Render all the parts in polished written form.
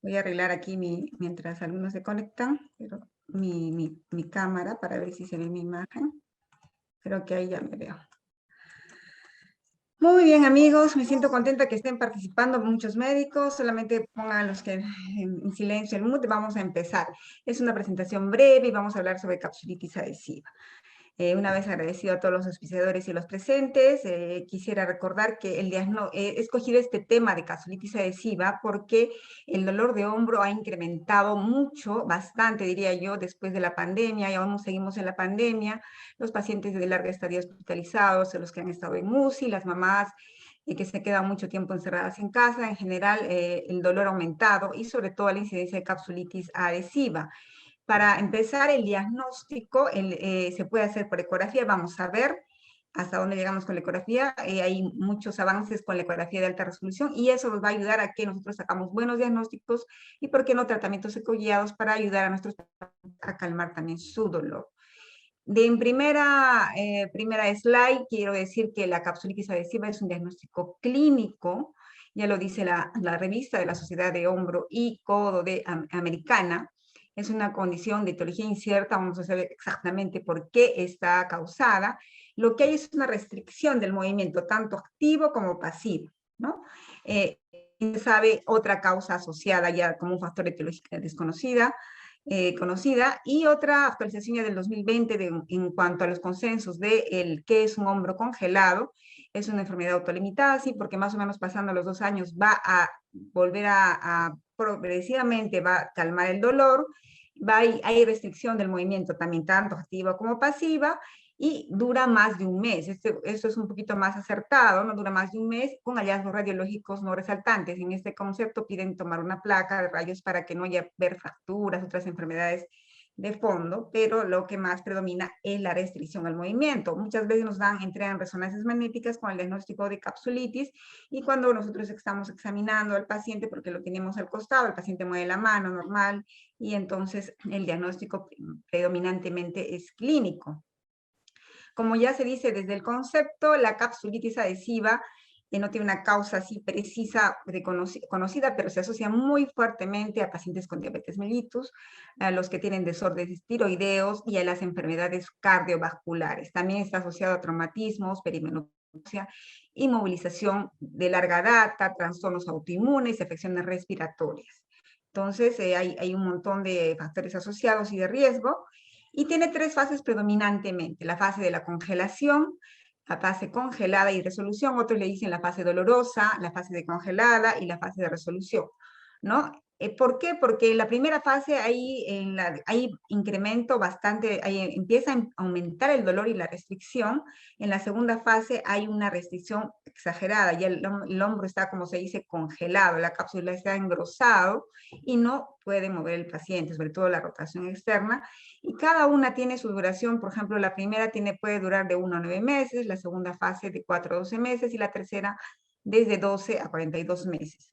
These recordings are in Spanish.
Voy a arreglar aquí mientras algunos se conectan, pero mi cámara para ver si se ve mi imagen. Creo que ahí ya me veo. Muy bien, amigos, me siento contenta que estén participando muchos médicos. Solamente pongan los que en silencio el mute. Vamos a empezar. Es una presentación breve y vamos a hablar sobre capsulitis adhesiva. Una vez agradecido a todos los auspiciadores y los presentes, quisiera recordar que he escogido este tema de capsulitis adhesiva porque el dolor de hombro ha incrementado mucho, bastante diría yo, después de la pandemia, y aún seguimos en la pandemia, los pacientes de larga estadía hospitalizados, los que han estado en UCI, las mamás que se quedan mucho tiempo encerradas en casa, en general el dolor ha aumentado y sobre todo la incidencia de capsulitis adhesiva. Para empezar, el diagnóstico se puede hacer por ecografía. Vamos a ver hasta dónde llegamos con la ecografía. Hay muchos avances con la ecografía de alta resolución y eso nos va a ayudar a que nosotros sacamos buenos diagnósticos y, por qué no, tratamientos ecoguiados para ayudar a nuestros pacientes a calmar también su dolor. En primera slide, quiero decir que la capsulitis adhesiva es un diagnóstico clínico, ya lo dice la revista de la Sociedad de Hombro y Codo Americana. Es una condición de etiología incierta, vamos a saber exactamente por qué está causada. Lo que hay es una restricción del movimiento, tanto activo como pasivo, ¿no? Se sabe otra causa asociada ya como un factor etiológico desconocida, conocida, y otra actualización ya del 2020 en cuanto a los consensos de qué es un hombro congelado. Es una enfermedad autolimitada, sí, porque más o menos pasando los 2 años va a volver progresivamente va a calmar el dolor, hay restricción del movimiento también, tanto activa como pasiva, y dura más de un mes. Esto es un poquito más acertado, no dura más de un mes, con hallazgos radiológicos no resaltantes. En este concepto piden tomar una placa de rayos para que no haya ver fracturas, otras enfermedades de fondo, pero lo que más predomina es la restricción al movimiento. Muchas veces nos entregan resonancias magnéticas con el diagnóstico de capsulitis, y cuando nosotros estamos examinando al paciente, porque lo tenemos al costado, el paciente mueve la mano normal, y entonces el diagnóstico predominantemente es clínico. Como ya se dice desde el concepto, la capsulitis adhesiva no tiene una causa así precisa conocida, pero se asocia muy fuertemente a pacientes con diabetes mellitus, a los que tienen desórdenes tiroideos y a las enfermedades cardiovasculares. También está asociado a traumatismos, perimenopausia, inmovilización de larga data, trastornos autoinmunes, afecciones respiratorias. Entonces, hay un montón de factores asociados y de riesgo, y tiene 3 fases predominantemente: la fase de la congelación, la fase congelada y resolución. Otros le dicen la fase dolorosa, la fase de congelada y la fase de resolución, ¿no? ¿Por qué? Porque en la primera fase hay incremento bastante, empieza a aumentar el dolor y la restricción. En la segunda fase hay una restricción exagerada, ya el hombro está, como se dice, congelado, la cápsula está engrosado y no puede mover el paciente, sobre todo la rotación externa, y cada una tiene su duración. Por ejemplo, la primera puede durar de 1 a 9 meses, la segunda fase de 4 a 12 meses y la tercera desde 12 a 42 meses.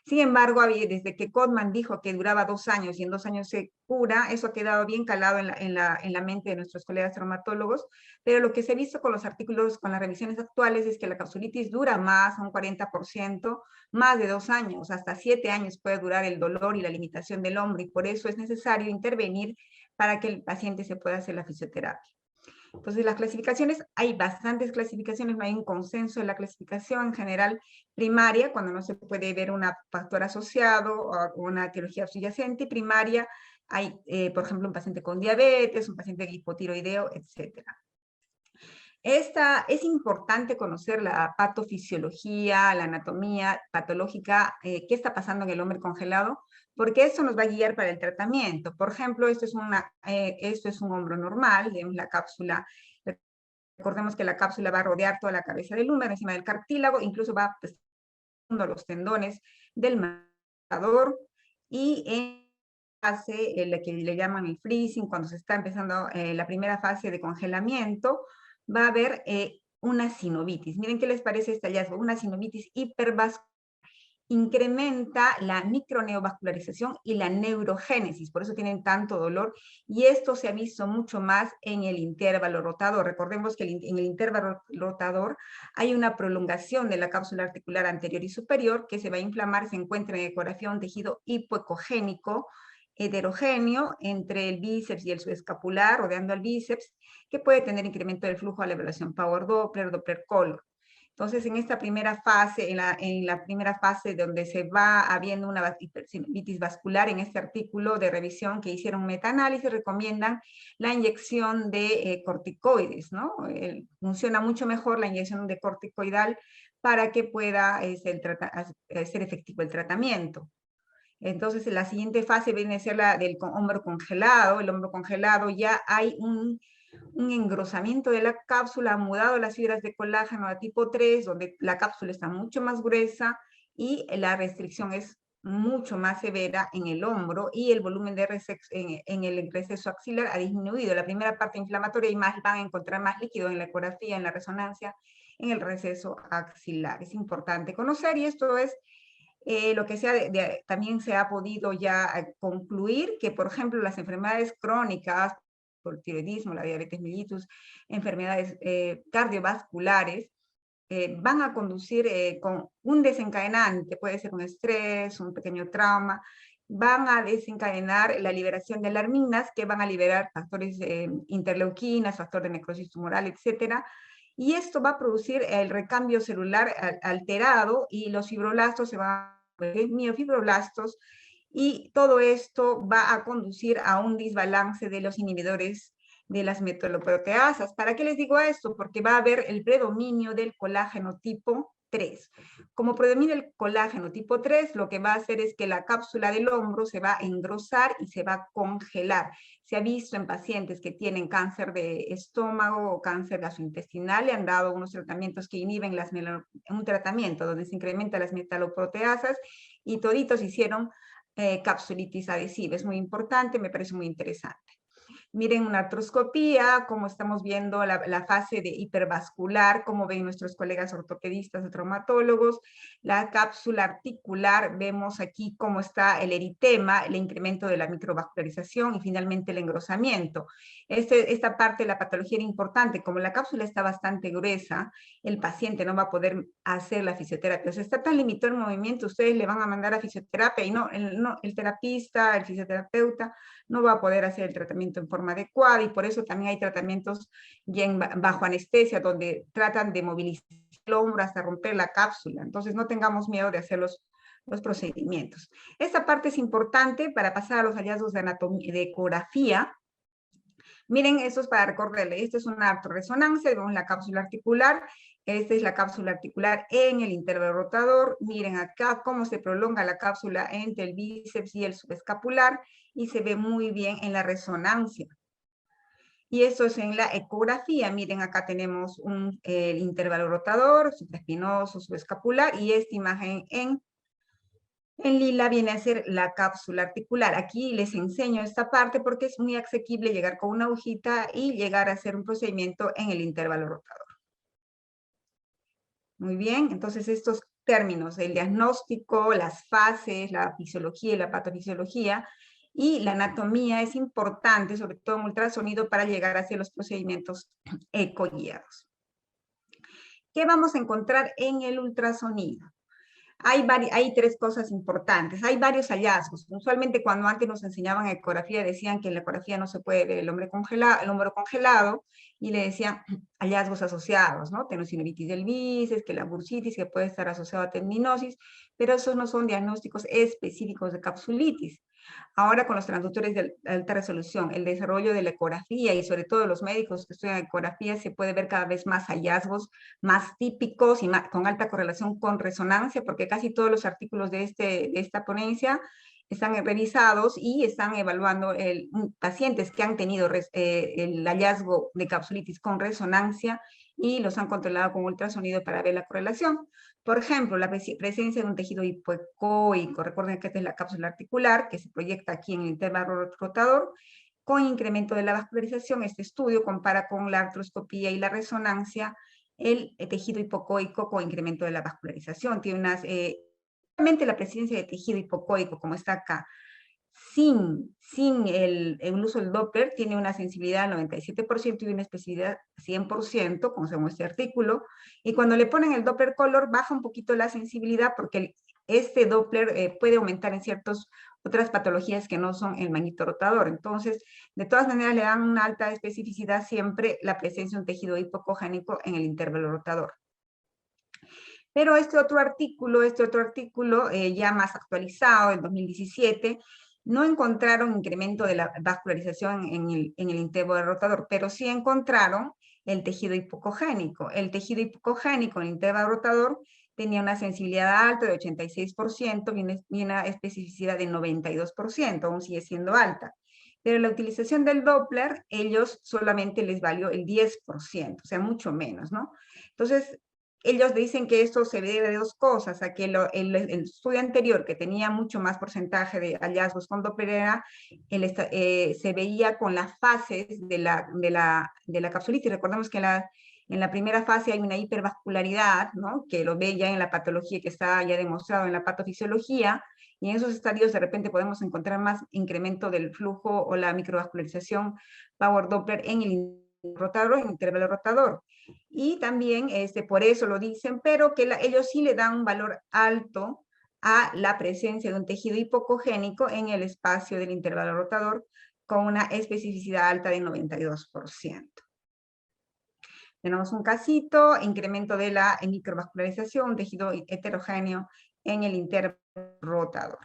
Sin embargo, desde que Codman dijo que duraba 2 años y en 2 años se cura, eso ha quedado bien calado en la mente de nuestros colegas traumatólogos, pero lo que se ha visto con los artículos, con las revisiones actuales, es que la capsulitis dura más, un 40%, más de 2 años, hasta 7 años puede durar el dolor y la limitación del hombro, y por eso es necesario intervenir para que el paciente se pueda hacer la fisioterapia. Entonces, las clasificaciones, hay bastantes clasificaciones, no hay un consenso en la clasificación en general primaria, cuando no se puede ver un factor asociado o una etiología subyacente. Primaria, hay, por ejemplo, un paciente con diabetes, un paciente hipotiroideo, etc. Es importante conocer la patofisiología, la anatomía patológica, qué está pasando en el hombre congelado, porque eso nos va a guiar para el tratamiento. Por ejemplo, esto es un hombro normal, de la cápsula. Recordemos que la cápsula va a rodear toda la cabeza del húmero, encima del cartílago, incluso va a los tendones del matador, y en fase, la que le llaman el freezing, cuando se está empezando la primera fase de congelamiento, va a haber una sinovitis. Miren qué les parece este hallazgo, una sinovitis hipervascular. incrementa la microneovascularización y la neurogénesis, por eso tienen tanto dolor, y esto se ha visto mucho más en el intervalo rotador. Recordemos que en el intervalo rotador hay una prolongación de la cápsula articular anterior y superior que se va a inflamar, se encuentra en ecografía un tejido hipoecogénico, heterogéneo entre el bíceps y el subescapular, rodeando al bíceps, que puede tener incremento del flujo a la evaluación Power Doppler, Doppler Color. Entonces, en esta primera fase, en la primera fase donde se va habiendo una hipersinovitis vascular, en este artículo de revisión que hicieron metaanálisis, recomiendan la inyección de corticoides, ¿no? Funciona mucho mejor la inyección de corticoidal para que pueda ser efectivo el tratamiento. Entonces, la siguiente fase viene a ser la del hombro congelado. El hombro congelado ya hay un engrosamiento de la cápsula, ha mudado las fibras de colágeno a tipo 3, donde la cápsula está mucho más gruesa y la restricción es mucho más severa en el hombro y el volumen de en el receso axilar ha disminuido. La primera parte inflamatoria y más van a encontrar más líquido en la ecografía, en la resonancia, en el receso axilar. Es importante conocer y esto es lo que también se ha podido ya concluir que, por ejemplo, las enfermedades crónicas, por el tiroidismo, la diabetes mellitus, enfermedades cardiovasculares, van a conducir con un desencadenante, puede ser un estrés, un pequeño trauma, van a desencadenar la liberación de alarminas que van a liberar factores interleuquinas, factor de necrosis tumoral, etcétera, y esto va a producir el recambio celular alterado y los fibroblastos se van a volver miofibroblastos y todo esto va a conducir a un desbalance de los inhibidores de las metaloproteasas. ¿Para qué les digo esto? Porque va a haber el predominio del colágeno tipo 3. Como predomina el colágeno tipo 3, lo que va a hacer es que la cápsula del hombro se va a engrosar y se va a congelar. Se ha visto en pacientes que tienen cáncer de estómago o cáncer gastrointestinal, le han dado unos tratamientos que inhiben un tratamiento donde se incrementan las metaloproteasas y toditos hicieron capsulitis adhesiva. Es muy importante, me parece muy interesante. Miren una artroscopía, cómo estamos viendo la fase de hipervascular, como ven nuestros colegas ortopedistas o traumatólogos, la cápsula articular, vemos aquí cómo está el eritema, el incremento de la microvascularización y finalmente el engrosamiento. Esta parte de la patología era importante, como la cápsula está bastante gruesa, el paciente no va a poder hacer la fisioterapia. O sea, está tan limitado el movimiento, ustedes le van a mandar a fisioterapia y el terapista, el fisioterapeuta, no va a poder hacer el tratamiento en forma adecuada y por eso también hay tratamientos bien bajo anestesia donde tratan de movilizar el hombro hasta romper la cápsula. Entonces no tengamos miedo de hacer los procedimientos. Esta parte es importante para pasar a los hallazgos de anatomía, de ecografía. Miren, esto es para recordarle, esta es una artorresonancia, vemos la cápsula articular, esta es la cápsula articular en el intervalo rotador, miren acá cómo se prolonga la cápsula entre el bíceps y el subescapular y se ve muy bien en la resonancia. Y esto es en la ecografía, miren acá tenemos el intervalo rotador, supraespinoso, subescapular y esta imagen en lila viene a ser la cápsula articular. Aquí les enseño esta parte porque es muy asequible llegar con una agujita y llegar a hacer un procedimiento en el intervalo rotador. Muy bien, entonces estos términos, el diagnóstico, las fases, la fisiología y la patofisiología y la anatomía es importante, sobre todo en ultrasonido, para llegar a hacer los procedimientos ecoguiados. ¿Qué vamos a encontrar en el ultrasonido? Hay tres cosas importantes. Hay varios hallazgos. Usualmente cuando antes nos enseñaban ecografía decían que en la ecografía no se puede ver el hombro congelado y le decían hallazgos asociados, ¿no? Tenosinoritis del bíceps, que la bursitis, que puede estar asociada a tendinosis, pero esos no son diagnósticos específicos de capsulitis. Ahora con los transductores de alta resolución, el desarrollo de la ecografía y sobre todo los médicos que estudian ecografía, se puede ver cada vez más hallazgos más típicos y con alta correlación con resonancia, porque casi todos los artículos de esta ponencia están revisados y están evaluando pacientes que han tenido el hallazgo de capsulitis con resonancia y los han controlado con ultrasonido para ver la correlación. Por ejemplo, la presencia de un tejido hipoecoico, recuerden que esta es la cápsula articular que se proyecta aquí en el intervalo rotador, con incremento de la vascularización. Este estudio compara con la artroscopía y la resonancia el tejido hipocoico con incremento de la vascularización. Tiene unas solamente la presencia de tejido hipocoico, como está acá, sin el uso del Doppler, tiene una sensibilidad del 97% y una especificidad 100%, como se muestra este artículo, y cuando le ponen el Doppler color, baja un poquito la sensibilidad porque este Doppler puede aumentar en ciertas otras patologías que no son el manguito rotador. Entonces, de todas maneras, le dan una alta especificidad siempre la presencia de un tejido hipocogénico en el intervalo rotador. Pero este otro artículo ya más actualizado, en 2017, no encontraron incremento de la vascularización en el intervalo rotador, pero sí encontraron el tejido hipocogénico. El tejido hipocogénico en el intervalo rotador tenía una sensibilidad alta de 86% y una especificidad de 92%, aún sigue siendo alta. Pero la utilización del Doppler, ellos solamente les valió el 10%, o sea, mucho menos, ¿no? Entonces, ellos dicen que esto se debe de dos cosas, a que el estudio anterior, que tenía mucho más porcentaje de hallazgos con Doppler, era se veía con las fases de la capsulitis. Recordemos que en la primera fase hay una hipervascularidad, ¿no? Que lo ve ya en la patología que está ya demostrado en la patofisiología, y en esos estadios de repente podemos encontrar más incremento del flujo o la microvascularización Power Doppler en el rotador, en el intervalo rotador. Y también por eso lo dicen, pero que ellos sí le dan un valor alto a la presencia de un tejido hipocogénico en el espacio del intervalo rotador con una especificidad alta de 92%. Tenemos un casito, incremento de la microvascularización, tejido heterogéneo en el intervalo rotador.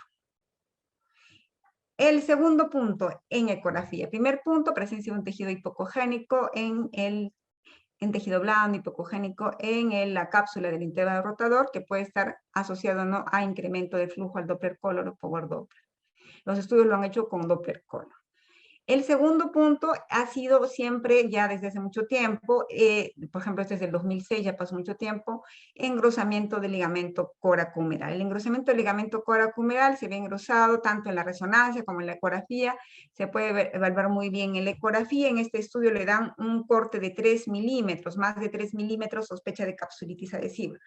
El segundo punto en ecografía. Primer punto, presencia de un tejido hipocogénico en tejido blando, hipocogénico en la cápsula del intervalo rotador, que puede estar asociado o no a incremento de flujo al Doppler color o Power Doppler. Los estudios lo han hecho con Doppler color. El segundo punto ha sido siempre, ya desde hace mucho tiempo, por ejemplo, este es del 2006, ya pasó mucho tiempo, engrosamiento del ligamento coracohumeral. El engrosamiento del ligamento coracohumeral se ve engrosado tanto en la resonancia como en la ecografía. Se puede evaluar muy bien en la ecografía. En este estudio le dan un corte de 3 milímetros, más de 3 milímetros, sospecha de capsulitis adhesiva.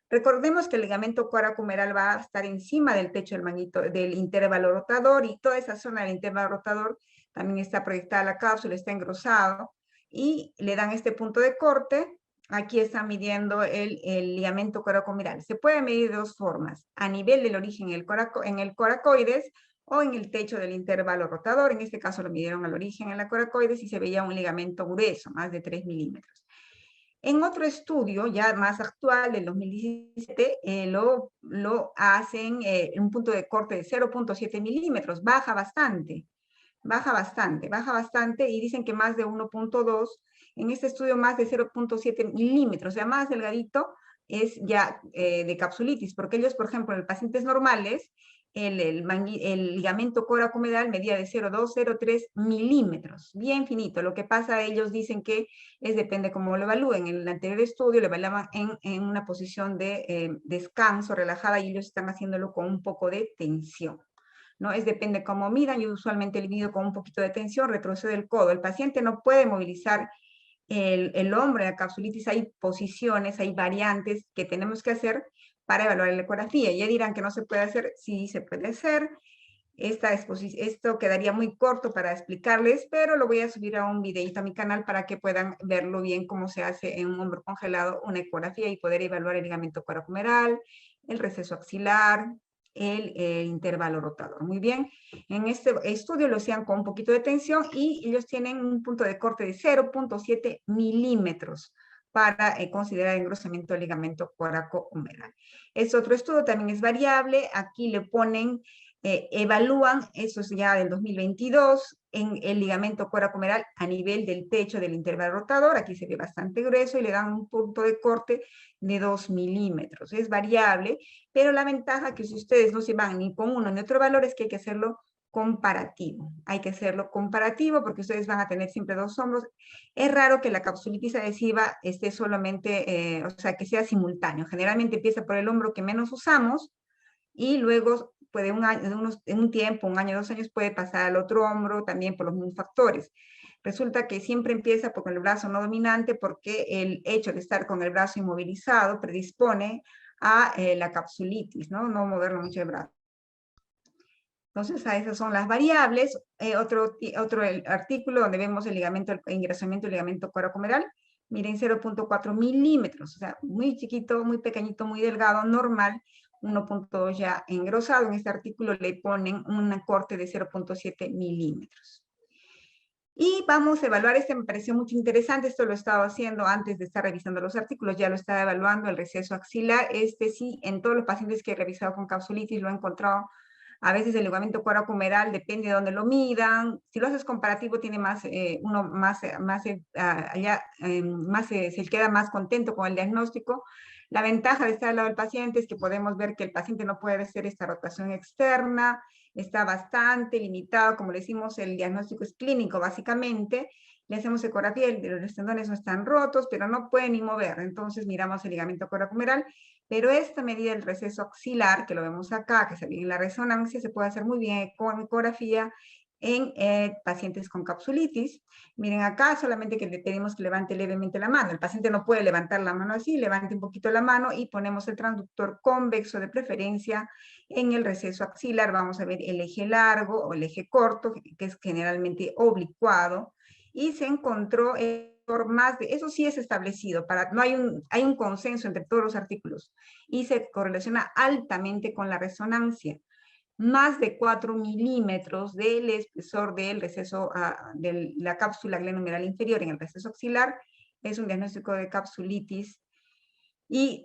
Recordemos que el ligamento coracohumeral va a estar encima del techo del manguito, del intervalo rotador, y toda esa zona del intervalo rotador también está proyectada la cápsula, está engrosado, y le dan este punto de corte. Aquí están midiendo el ligamento coracohumeral. Se puede medir de dos formas: a nivel del origen en el coracoides o en el techo del intervalo rotador. En este caso lo midieron al origen en la coracoides y se veía un ligamento grueso, más de 3 milímetros. En otro estudio, ya más actual, del 2017, lo hacen en un punto de corte de 0.7 milímetros, baja bastante, y dicen que más de 1.2, en este estudio más de 0.7 milímetros, o sea, más delgadito, es ya de capsulitis, porque ellos, por ejemplo, en pacientes normales, el ligamento coracohumeral medía de 0,2, 0,3 milímetros, bien finito. Lo que pasa, ellos dicen que depende cómo lo evalúen. En el anterior estudio lo evaluaban en una posición de descanso, relajada, y ellos están haciéndolo con un poco de tensión, ¿no? Depende cómo midan. Yo usualmente le mido con un poquito de tensión, retrocedo el codo. El paciente no puede movilizar el hombro. En la capsulitis hay posiciones, hay variantes que tenemos que hacer para evaluar la ecografía. Ya dirán que no se puede hacer. Sí, se puede hacer. Esto quedaría muy corto para explicarles, pero lo voy a subir a un videito a mi canal para que puedan verlo bien cómo se hace en un hombro congelado una ecografía y poder evaluar el ligamento coracohumeral, el receso axilar, el intervalo rotador. Muy bien, en este estudio lo hacían con un poquito de tensión y ellos tienen un punto de corte de 0.7 milímetros para considerar engrosamiento del ligamento coracohumeral. Este otro estudio también es variable. Aquí le ponen, evalúan, eso es ya del 2022, en el ligamento coracohumeral a nivel del techo del intervalo rotador. Aquí se ve bastante grueso y le dan un punto de corte de 2 milímetros. Es variable, pero la ventaja que si ustedes no se van ni con uno ni otro valor es que hay que hacerlo comparativo. Hay que hacerlo comparativo porque ustedes van a tener siempre dos hombros. Es raro que la capsulitis adhesiva esté solamente, o sea, que sea simultáneo. Generalmente empieza por el hombro que menos usamos y luego puede en un tiempo, un año, 2 años, puede pasar al otro hombro también por los mismos factores. Resulta que siempre empieza con el brazo no dominante porque el hecho de estar con el brazo inmovilizado predispone a la capsulitis, ¿no? No moverlo mucho el brazo. Entonces, esas son las variables. Otro artículo donde vemos el ligamento, el engrosamiento del ligamento coracomeral. Miren, 0.4 milímetros, o sea, muy chiquito, muy pequeñito, muy delgado, normal. 1.2 ya engrosado. En este artículo le ponen un corte de 0.7 milímetros. Y vamos a evaluar, este me pareció mucho interesante, esto lo he estado haciendo antes de estar revisando los artículos, ya lo estaba evaluando el receso axilar. Este sí, en todos los pacientes que he revisado con capsulitis lo he encontrado. A veces el ligamento coracomeral depende de dónde lo midan. Si lo haces comparativo, tiene más, se queda más contento con el diagnóstico. La ventaja de estar al lado del paciente es que podemos ver que el paciente no puede hacer esta rotación externa, está bastante limitado, como le decimos, el diagnóstico es clínico básicamente. Le hacemos ecografía, los tendones no están rotos, pero no pueden ni mover. Entonces miramos el ligamento coracomeral. Pero esta medida del receso axilar, que lo vemos acá, que se ve en la resonancia, se puede hacer muy bien con ecografía en pacientes con capsulitis. Miren acá, solamente que le pedimos que levante levemente la mano. El paciente no puede levantar la mano así, levante un poquito la mano y ponemos el transductor convexo de preferencia en el receso axilar. Vamos a ver el eje largo o el eje corto, que es generalmente oblicuado, y se encontró más de, eso sí es establecido, no hay un consenso entre todos los artículos, y se correlaciona altamente con la resonancia. Más de 4 milímetros del espesor del receso, de la cápsula glenohumeral inferior en el receso axilar, es un diagnóstico de capsulitis y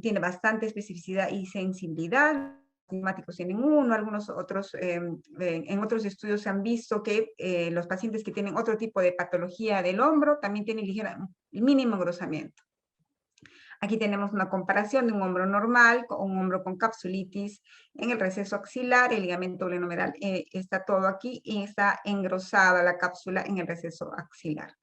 tiene bastante especificidad y sensibilidad. Climáticos tienen uno, algunos otros, en otros estudios se han visto que los pacientes que tienen otro tipo de patología del hombro también tienen mínimo engrosamiento. Aquí tenemos una comparación de un hombro normal con un hombro con capsulitis en el receso axilar. El ligamento glenohumeral está todo aquí y está engrosada la cápsula en el receso axilar.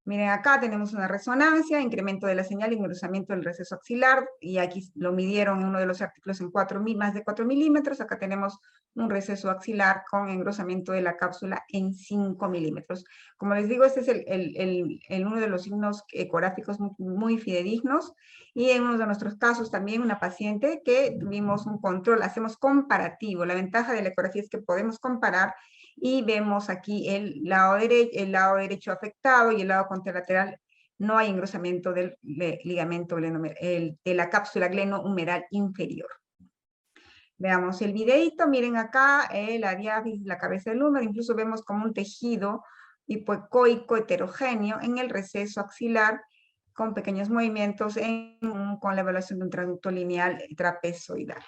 Miren, acá tenemos una resonancia, incremento de la señal, engrosamiento del receso axilar, y aquí lo midieron en uno de los artículos en más de 4 milímetros. Acá tenemos un receso axilar con engrosamiento de la cápsula en 5 milímetros. Como les digo, este es uno de los signos ecográficos muy fidedignos, y en uno de nuestros casos también una paciente que tuvimos un control, hacemos comparativo. La ventaja de la ecografía es que podemos comparar y vemos aquí el lado derecho afectado y el lado contralateral no hay engrosamiento del ligamento de la cápsula glenohumeral inferior. Veamos el videito, miren acá la diáfisis, la cabeza del húmero, incluso vemos como un tejido hipoecoico heterogéneo en el receso axilar con pequeños movimientos con la evaluación de un transducto lineal trapezoidal.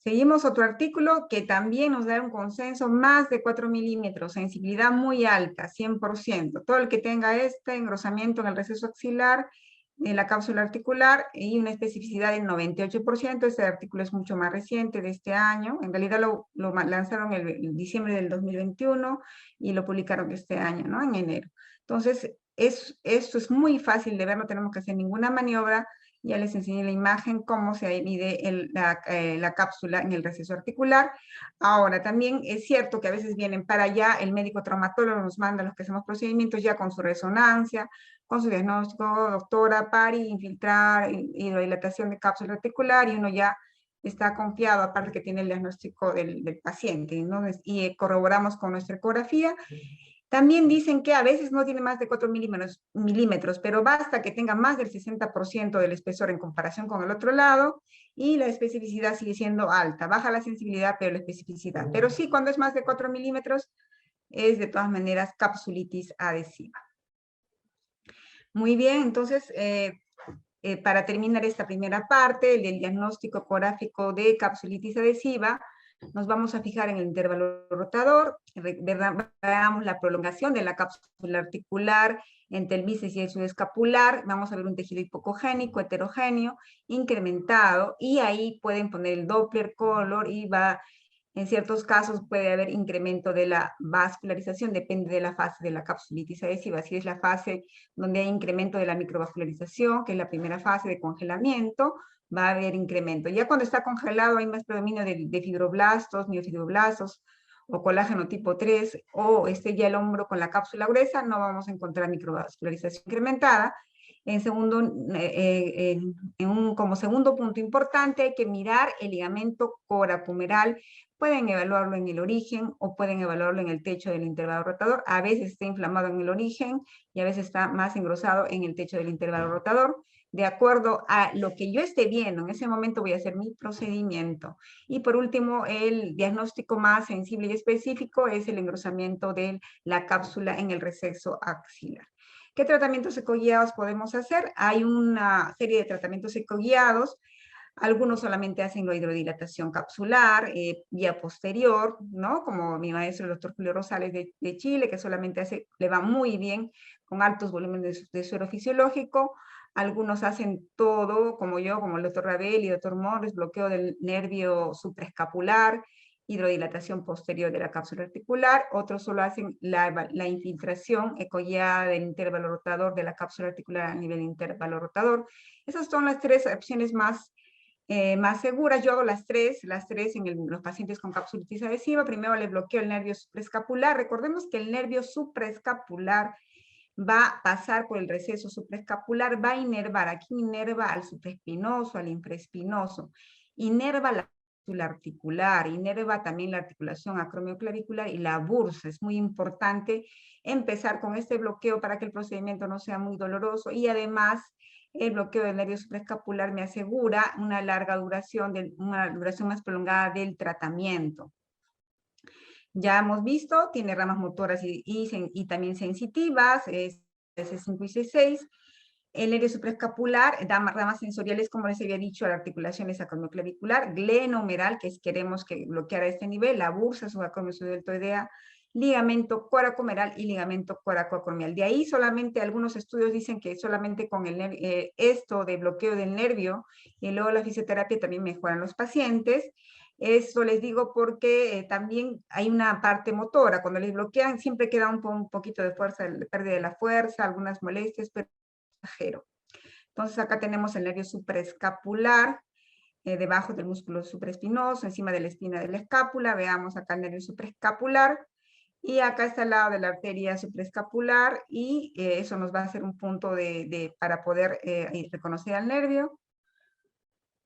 Seguimos otro artículo que también nos da un consenso, más de 4 milímetros, sensibilidad muy alta, 100%. Todo el que tenga este engrosamiento en el receso axilar, en la cápsula articular, y una especificidad del 98%, este artículo es mucho más reciente, de este año. En realidad lo lanzaron en diciembre del 2021 y lo publicaron este año, ¿no? En enero. Entonces, esto es muy fácil de ver, no tenemos que hacer ninguna maniobra. Ya les enseñé la imagen, cómo se mide la cápsula en el receso articular. Ahora, también es cierto que a veces vienen para allá, el médico traumatólogo nos manda a los que hacemos procedimientos ya con su resonancia, con su diagnóstico, doctora, PARI, infiltrar, hidrodilatación de cápsula articular, y uno ya está confiado, aparte que tiene el diagnóstico del paciente, ¿no? Y corroboramos con nuestra ecografía. También dicen que a veces no tiene más de 4 milímetros, pero basta que tenga más del 60% del espesor en comparación con el otro lado, y la especificidad sigue siendo alta. Baja la sensibilidad, pero la especificidad. Pero sí, cuando es más de 4 milímetros, es de todas maneras capsulitis adhesiva. Muy bien, entonces, para terminar esta primera parte, el diagnóstico ecográfico de capsulitis adhesiva, nos vamos a fijar en el intervalo rotador, veamos la prolongación de la cápsula articular entre el bíceps y el subescapular, vamos a ver un tejido hipocogénico, heterogéneo, incrementado, y ahí pueden poner el Doppler color y en ciertos casos puede haber incremento de la vascularización, depende de la fase de la capsulitis adhesiva. Si es la fase donde hay incremento de la microvascularización, que es la primera fase de congelamiento, va a haber incremento. Ya cuando está congelado hay más predominio de fibroblastos, miofibroblastos, o colágeno tipo 3, o esté ya el hombro con la cápsula gruesa, no vamos a encontrar microvascularización incrementada. Como segundo punto importante, hay que mirar el ligamento coracomeral. Pueden evaluarlo en el origen o pueden evaluarlo en el techo del intervalo rotador. A veces está inflamado en el origen y a veces está más engrosado en el techo del intervalo rotador. De acuerdo a lo que yo esté viendo, en ese momento voy a hacer mi procedimiento. Y por último, el diagnóstico más sensible y específico es el engrosamiento de la cápsula en el receso axilar. ¿Qué tratamientos ecoguiados podemos hacer? Hay una serie de tratamientos ecoguiados. Algunos solamente hacen la hidrodilatación capsular, vía posterior, ¿no? Como mi maestro, el doctor Julio Rosales de Chile, que solamente le va muy bien con altos volúmenes de suero fisiológico. Algunos hacen todo, como yo, como el doctor Rabel y el doctor Morris, bloqueo del nervio supraescapular, hidrodilatación posterior de la cápsula articular. Otros solo hacen la infiltración ecoguiada del intervalo rotador de la cápsula articular a nivel intervalo rotador. Esas son las tres opciones más seguras. Yo hago las tres en los pacientes con capsulitis adhesiva. Primero le bloqueo el nervio supraescapular. Recordemos que el nervio supraescapular va a pasar por el receso supraescapular, va a inervar, aquí inerva al supraespinoso, al infraespinoso, inerva la cápsula articular, inerva también la articulación acromioclavicular y la bursa. Es muy importante empezar con este bloqueo para que el procedimiento no sea muy doloroso y además el bloqueo del nervio supraescapular me asegura una larga duración, una duración más prolongada del tratamiento. Ya hemos visto, tiene ramas motoras y también sensitivas, es S5 y C6. El nervio supraescapular da ramas sensoriales, como les había dicho, a la articulación acromioclavicular, glenohumeral, que queremos que bloqueara este nivel, la bursa subacromioclavicular, ligamento coracomeral y ligamento coracoacromial. De ahí solamente algunos estudios dicen que solamente con esto de bloqueo del nervio y luego la fisioterapia también mejoran los pacientes. Eso les digo porque también hay una parte motora. Cuando les bloquean siempre queda un poquito de fuerza, pérdida de la fuerza, algunas molestias, pero pasajero. Entonces acá tenemos el nervio supraescapular, debajo del músculo supraespinoso, encima de la espina de la escápula. Veamos acá el nervio supraescapular. Y acá está al lado de la arteria supraescapular y eso nos va a hacer un punto para poder reconocer al nervio.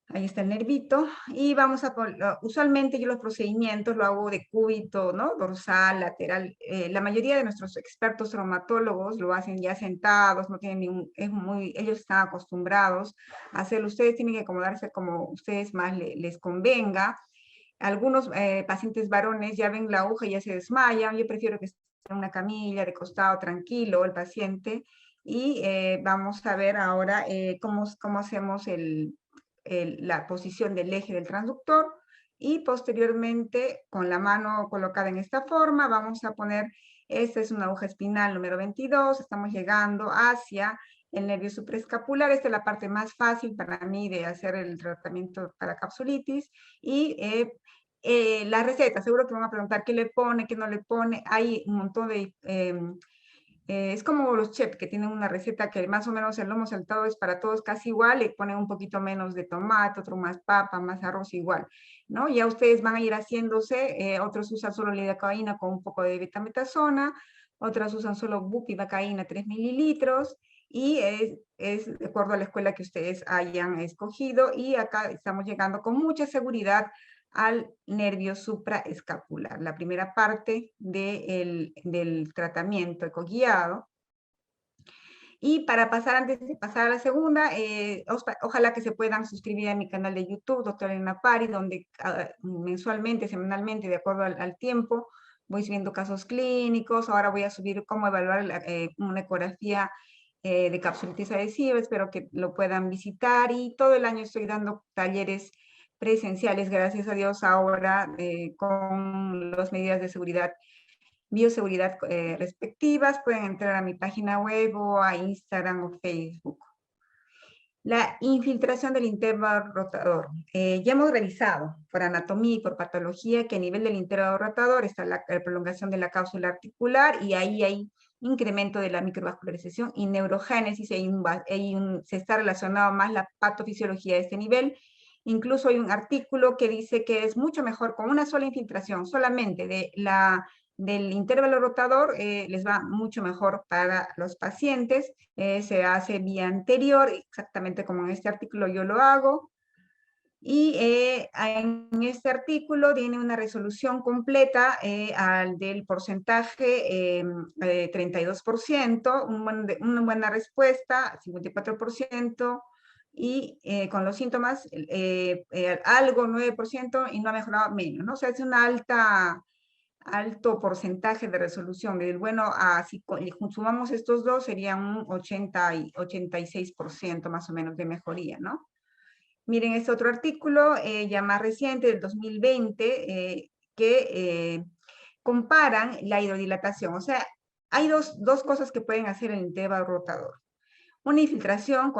Ahí está el nervito. Y vamos a usualmente yo los procedimientos lo hago de cúbito, ¿no? Dorsal, lateral. La mayoría de nuestros expertos traumatólogos lo hacen ya sentados, no tienen ellos están acostumbrados a hacerlo. Ustedes tienen que acomodarse como ustedes más les convenga. Algunos pacientes varones ya ven la aguja y ya se desmayan. Yo prefiero que esté en una camilla, de costado, tranquilo, el paciente. Y vamos a ver ahora cómo hacemos la posición del eje del transductor. Y posteriormente, con la mano colocada en esta forma, vamos a poner, esta es una aguja espinal número 22. Estamos llegando hacia el nervio supraescapular. Esta es la parte más fácil para mí de hacer el tratamiento para capsulitis. Y la receta, seguro que van a preguntar qué le pone, qué no le pone. Hay un montón de... es como los chefs que tienen una receta que más o menos el lomo saltado es para todos casi igual, le ponen un poquito menos de tomate, otro más papa, más arroz igual, ¿no? Ya ustedes van a ir haciéndose, otros usan solo lidocaína con un poco de betametasona, otras usan solo bupivacaína 3 mililitros, y es de acuerdo a la escuela que ustedes hayan escogido, y acá estamos llegando con mucha seguridad al nervio supraescapular, la primera parte del tratamiento ecoguiado. Y para pasar, antes de pasar a la segunda, ojalá que se puedan suscribir a mi canal de YouTube, Doctora Elena Pari, donde mensualmente, semanalmente, de acuerdo al tiempo, voy subiendo casos clínicos. Ahora voy a subir cómo evaluar una ecografía de capsulitis adhesiva. Espero que lo puedan visitar. Y todo el año estoy dando talleres presenciales, gracias a Dios, ahora con las medidas de seguridad, bioseguridad respectivas. Pueden entrar a mi página web o a Instagram o Facebook. La infiltración del intervalo rotador. Ya hemos revisado por anatomía y por patología que a nivel del intervalo rotador está la prolongación de la cápsula articular y ahí hay incremento de la microvascularización y neurogénesis. Se está relacionado más la patofisiología de este nivel Incluso hay un artículo que dice que es mucho mejor con una sola infiltración, solamente del intervalo rotador, les va mucho mejor para los pacientes. Se hace vía anterior, exactamente como en este artículo yo lo hago. Y en este artículo tiene una resolución completa del porcentaje 32%, una buena respuesta, 54%, y con los síntomas algo, 9%, y no ha mejorado menos, ¿no? O sea, es un alto porcentaje de resolución. Del bueno, si sumamos estos dos, sería un 86% más o menos de mejoría, ¿no? Miren este otro artículo, ya más reciente, del 2020, que comparan la hidrodilatación. O sea, hay dos cosas que pueden hacer el intervalo rotador. Una infiltración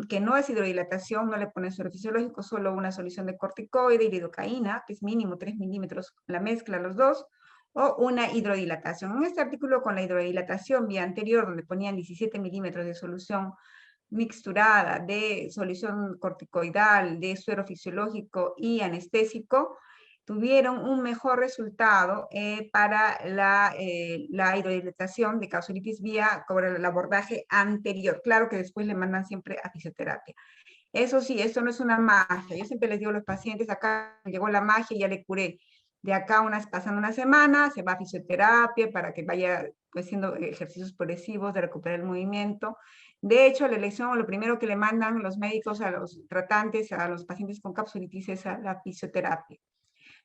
que no es hidrodilatación, no le ponen suero fisiológico, solo una solución de corticoide y lidocaína, que es mínimo 3 milímetros, la mezcla los dos, o una hidrodilatación. En este artículo con la hidrodilatación vía anterior, donde ponían 17 milímetros de solución mixturada de solución corticoidal, de suero fisiológico y anestésico, tuvieron un mejor resultado para la hidrodilatación de capsulitis vía con el abordaje anterior. Claro que después le mandan siempre a fisioterapia. Eso sí, esto no es una magia. Yo siempre les digo a los pacientes, acá llegó la magia y ya le curé. De acá pasando una semana, se va a fisioterapia para que vaya haciendo ejercicios progresivos de recuperar el movimiento. De hecho, la elección, lo primero que le mandan los médicos a los tratantes, a los pacientes con capsulitis, es a la fisioterapia.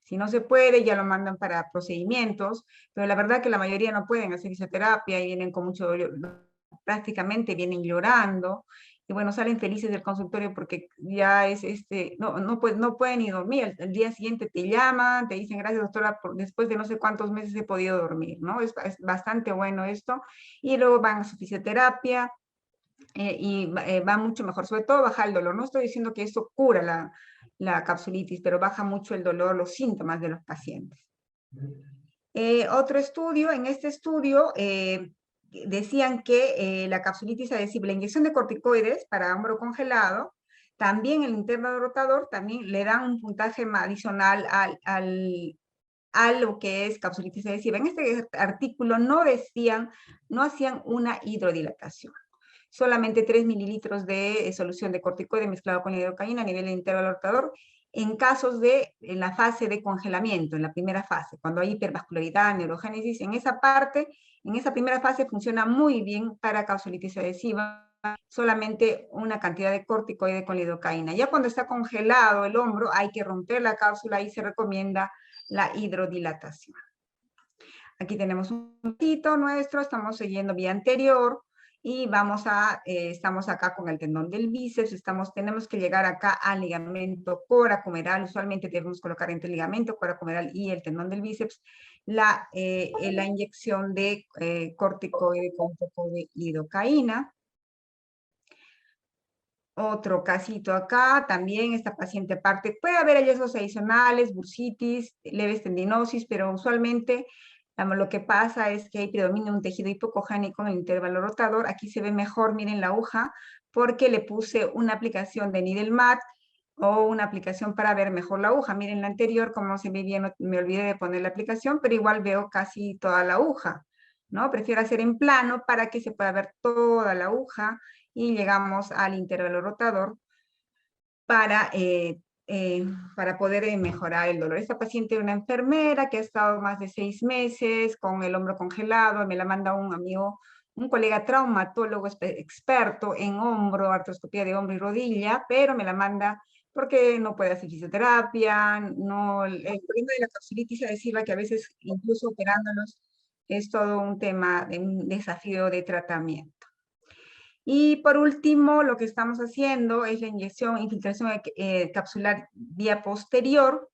Si no se puede, ya lo mandan para procedimientos, pero la verdad que la mayoría no pueden hacer fisioterapia y vienen con mucho dolor, prácticamente vienen llorando, y bueno, salen felices del consultorio porque ya es no pueden ni dormir. El día siguiente te llaman, te dicen gracias doctora, después de no sé cuántos meses he podido dormir, ¿no? Es bastante bueno esto, y luego van a su fisioterapia, y va mucho mejor, sobre todo baja el dolor. No estoy diciendo que esto cura la capsulitis, pero baja mucho el dolor, los síntomas de los pacientes. Otro estudio, en este estudio decían que la capsulitis adhesiva, la inyección de corticoides para hombro congelado, también el intervalo rotador, también le dan un puntaje adicional a lo que es capsulitis adhesiva. En este artículo no hacían una hidrodilatación. Solamente 3 mililitros de solución de corticoide mezclado con lidocaína a nivel de intervalo rotador en casos en la fase de congelamiento, en la primera fase, cuando hay hipervascularidad, neurogénesis, en esa parte, en esa primera fase funciona muy bien para capsulitis adhesiva, solamente una cantidad de corticoide con lidocaína. Ya cuando está congelado el hombro, hay que romper la cápsula y se recomienda la hidrodilatación. Aquí tenemos un poquito nuestro, estamos siguiendo vía anterior, y estamos acá con el tendón del bíceps, tenemos que llegar acá al ligamento coracomeral. Usualmente debemos colocar entre el ligamento coracomeral y el tendón del bíceps la inyección de corticoide con un poco de lidocaína. Otro casito acá, también esta paciente aparte, puede haber hallazgos adicionales, bursitis, leves tendinosis, pero usualmente lo que pasa es que ahí predomina un tejido hipocogénico en el intervalo rotador. Aquí se ve mejor, miren la aguja, porque le puse una aplicación de needle mat o una aplicación para ver mejor la aguja. Miren la anterior, como no se ve bien, me olvidé de poner la aplicación, pero igual veo casi toda la aguja, ¿no? Prefiero hacer en plano para que se pueda ver toda la aguja y llegamos al intervalo rotador para poder mejorar el dolor. Esta paciente es una enfermera que ha estado más de 6 meses con el hombro congelado, me la manda un amigo, un colega traumatólogo experto en hombro, artroscopía de hombro y rodilla, pero me la manda porque no puede hacer fisioterapia, el problema de la capsulitis adhesiva, que a veces incluso operándolos es todo un tema, un desafío de tratamiento. Y por último, lo que estamos haciendo es la infiltración capsular vía posterior.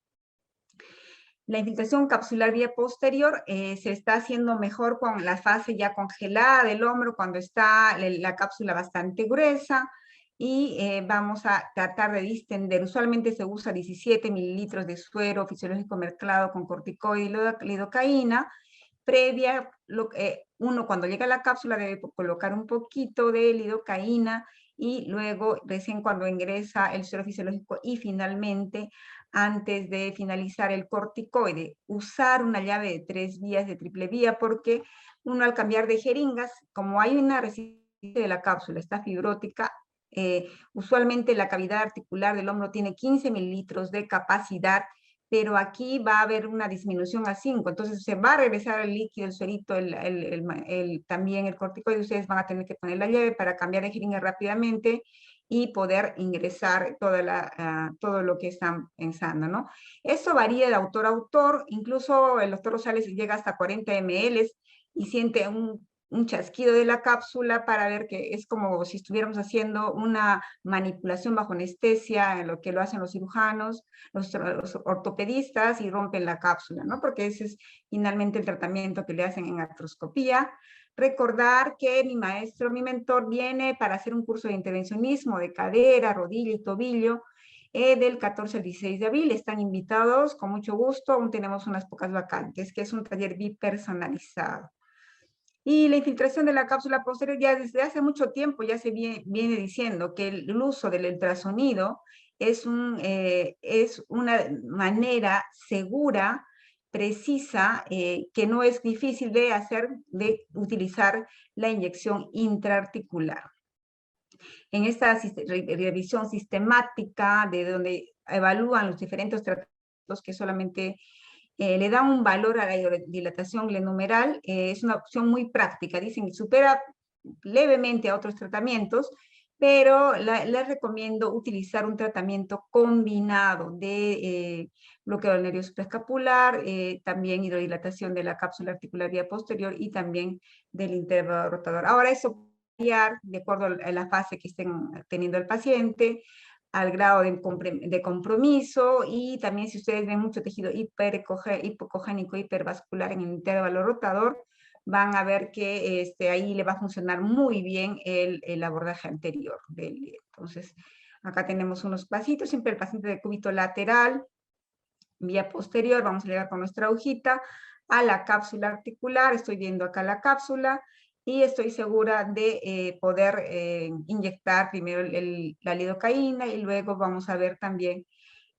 La infiltración capsular vía posterior se está haciendo mejor con la fase ya congelada del hombro, cuando está la cápsula bastante gruesa, y vamos a tratar de distender. Usualmente se usa 17 mililitros de suero fisiológico mezclado con corticoide y lidocaína. Previa, uno cuando llega a la cápsula debe colocar un poquito de lidocaína y luego recién cuando ingresa el suero fisiológico y finalmente antes de finalizar el corticoide, usar una llave de 3 vías de triple vía porque uno al cambiar de jeringas, como hay una resistencia de la cápsula, está fibrótica, usualmente la cavidad articular del hombro tiene 15 mililitros de capacidad, pero aquí va a haber una disminución a 5, entonces se va a regresar el líquido, el suerito, también el corticoide, ustedes van a tener que poner la llave para cambiar de jeringa rápidamente y poder ingresar todo lo que están pensando, ¿no? Eso varía de autor a autor, incluso el doctor Rosales llega hasta 40 ml y siente un chasquido de la cápsula para ver que es como si estuviéramos haciendo una manipulación bajo anestesia, en lo que lo hacen los cirujanos, los ortopedistas y rompen la cápsula, ¿no? Porque ese es finalmente el tratamiento que le hacen en artroscopía. Recordar que mi maestro, mi mentor, viene para hacer un curso de intervencionismo de cadera, rodilla y tobillo del 14 al 16 de abril. Están invitados con mucho gusto, aún tenemos unas pocas vacantes, que es un taller bipersonalizado. Y la infiltración de la cápsula posterior ya desde hace mucho tiempo ya se viene diciendo que el uso del ultrasonido es una manera segura, precisa, que no es difícil de hacer, de utilizar la inyección intraarticular. En esta revisión sistemática de donde evalúan los diferentes tratamientos que solamente le da un valor a la dilatación glenumeral, es una opción muy práctica, dicen que supera levemente a otros tratamientos, pero les recomiendo utilizar un tratamiento combinado de bloqueo del nervio supraescapular, también hidrodilatación de la cápsula articular vía posterior y también del intervalo rotador. Ahora eso puede variar de acuerdo a la fase que estén teniendo el paciente, al grado de compromiso y también si ustedes ven mucho tejido hipocogénico, hipervascular en el intervalo rotador, van a ver que ahí le va a funcionar muy bien el abordaje anterior. Entonces, acá tenemos unos pasitos, siempre el paciente de cúbito lateral, vía posterior, vamos a llegar con nuestra agujita a la cápsula articular, estoy viendo acá la cápsula, y estoy segura de poder inyectar primero la lidocaína y luego vamos a ver también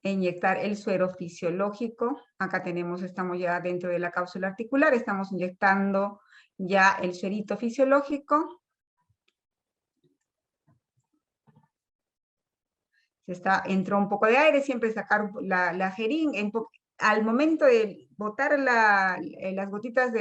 inyectar el suero fisiológico. Acá estamos ya dentro de la cápsula articular, estamos inyectando ya el suerito fisiológico. Entró un poco de aire, siempre sacar la jeringa, al momento de botar las gotitas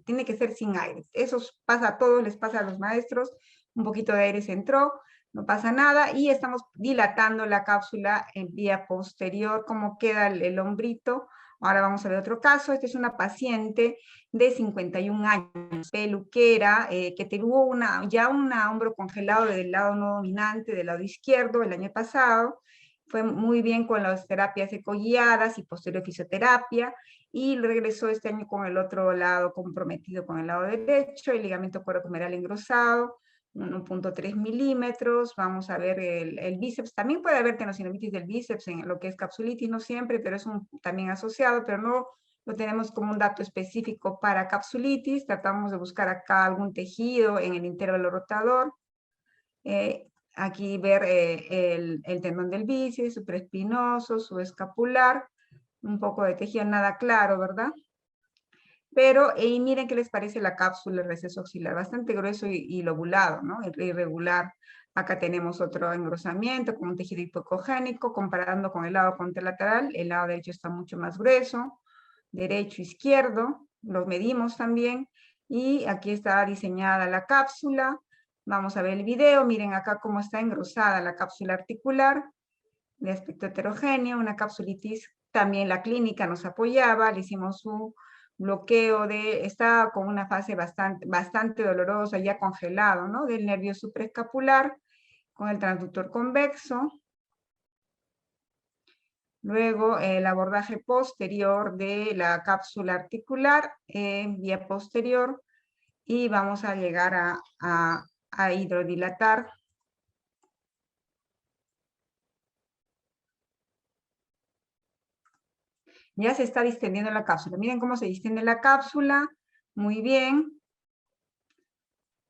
tiene que ser sin aire. Eso pasa a todos, les pasa a los maestros, un poquito de aire se entró, no pasa nada, y estamos dilatando la cápsula en vía posterior, como queda el hombrito. Ahora vamos a ver otro caso. Esta es una paciente de 51 años, peluquera, que tuvo ya un hombro congelado del lado no dominante, del lado izquierdo, el año pasado. Fue muy bien con las terapias ecoguiadas y posterior fisioterapia, y regresó este año con el otro lado comprometido con el lado derecho, el ligamento coracomeral engrosado, 1.3 milímetros. Vamos a ver el bíceps. También puede haber tenosinoditis del bíceps en lo que es capsulitis, no siempre, pero es también asociado, pero no lo tenemos como un dato específico para capsulitis. Tratamos de buscar acá algún tejido en el intervalo rotador. Aquí ver el tendón del bíceps, supraespinoso, subescapular, un poco de tejido, nada claro, ¿verdad? Pero miren qué les parece la cápsula, el receso axilar, bastante grueso y lobulado, ¿no? Irregular. Acá tenemos otro engrosamiento con un tejido hipocogénico, comparando con el lado contralateral, el lado derecho está mucho más grueso, derecho, izquierdo, los medimos también, y aquí está diseñada la cápsula. Vamos a ver el video, miren acá cómo está engrosada la cápsula articular, de aspecto heterogéneo, una capsulitis, también la clínica nos apoyaba, le hicimos un bloqueo estaba con una fase bastante dolorosa, ya congelado, ¿no? Del nervio supraescapular, con el transductor convexo. Luego el abordaje posterior de la cápsula articular, vía posterior, y vamos a llegar a hidrodilatar. Ya se está distendiendo la cápsula. Miren cómo se distiende la cápsula. Muy bien.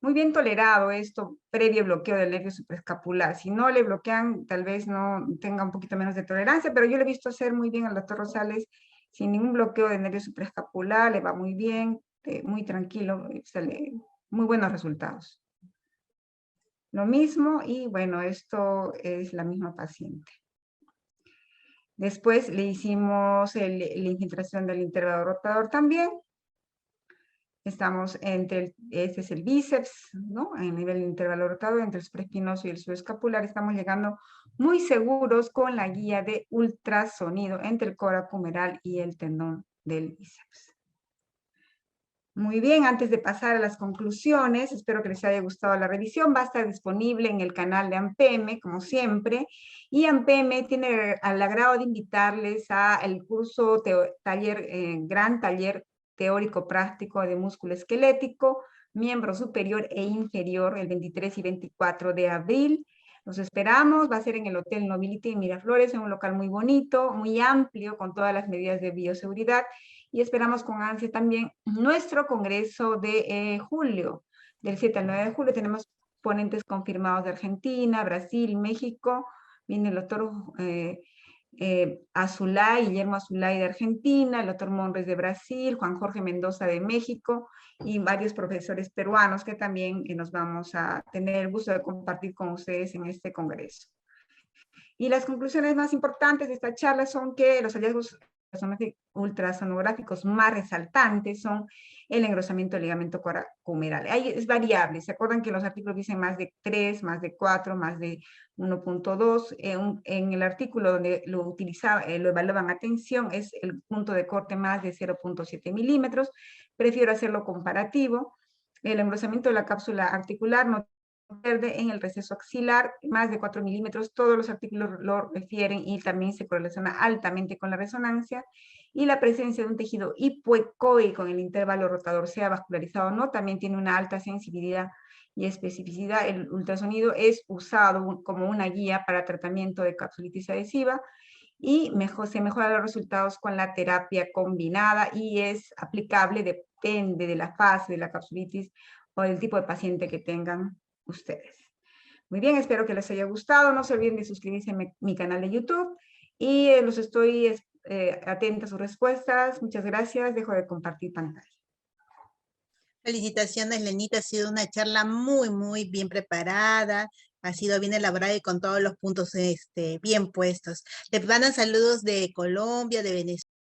muy bien tolerado esto previo bloqueo del nervio supraescapular. Si no le bloquean, tal vez no tenga un poquito menos de tolerancia, pero yo le he visto hacer muy bien al doctor Rosales sin ningún bloqueo del nervio supraescapular, le va muy bien, muy tranquilo, sale muy buenos resultados. Lo mismo, y bueno, esto es la misma paciente. Después le hicimos la infiltración del intervalo rotador también. Estamos este es el bíceps, ¿no? En nivel del intervalo rotador, entre el supraespinoso y el subescapular. Estamos llegando muy seguros con la guía de ultrasonido entre el coracomeral y el tendón del bíceps. Muy bien, antes de pasar a las conclusiones, espero que les haya gustado la revisión. Va a estar disponible en el canal de AMPM, como siempre. Y AMPM tiene al agrado de invitarles a el curso gran taller teórico práctico de músculo esquelético, miembro superior e inferior, el 23 y 24 de abril. Los esperamos, va a ser en el Hotel Nobility en Miraflores, en un local muy bonito, muy amplio, con todas las medidas de bioseguridad. Y esperamos con ansia también nuestro congreso de julio, del 7 al 9 de julio. Tenemos ponentes confirmados de Argentina, Brasil, México. Viene el doctor Azulay, Guillermo Azulay de Argentina, el doctor Monres de Brasil, Juan Jorge Mendoza de México y varios profesores peruanos que también nos vamos a tener el gusto de compartir con ustedes en este congreso. Y las conclusiones más importantes de esta charla son que los hallazgos ultrasonográficos más resaltantes son el engrosamiento del ligamento coracomeral. Ahí es variable. ¿Se acuerdan que los artículos dicen más de 3, más de 4, más de 1.2? En el artículo donde lo evaluaban a tensión es el punto de corte más de 0.7 milímetros. Prefiero hacerlo comparativo. El engrosamiento de la cápsula articular no verde en el receso axilar, más de 4 milímetros, todos los artículos lo refieren y también se correlaciona altamente con la resonancia, y la presencia de un tejido hipoecoico en el intervalo rotador, sea vascularizado o no, también tiene una alta sensibilidad y especificidad. El ultrasonido es usado como una guía para tratamiento de capsulitis adhesiva y se mejoran los resultados con la terapia combinada y es aplicable, depende de la fase de la capsulitis o del tipo de paciente que tengan ustedes. Muy bien, espero que les haya gustado. No se olviden de suscribirse a mi canal de YouTube y los estoy atenta a sus respuestas. Muchas gracias. Dejo de compartir pantalla. Felicitaciones, Lenita. Ha sido una charla muy, muy bien preparada. Ha sido bien elaborada y con todos los puntos bien puestos. Te mandan saludos de Colombia, de Venezuela.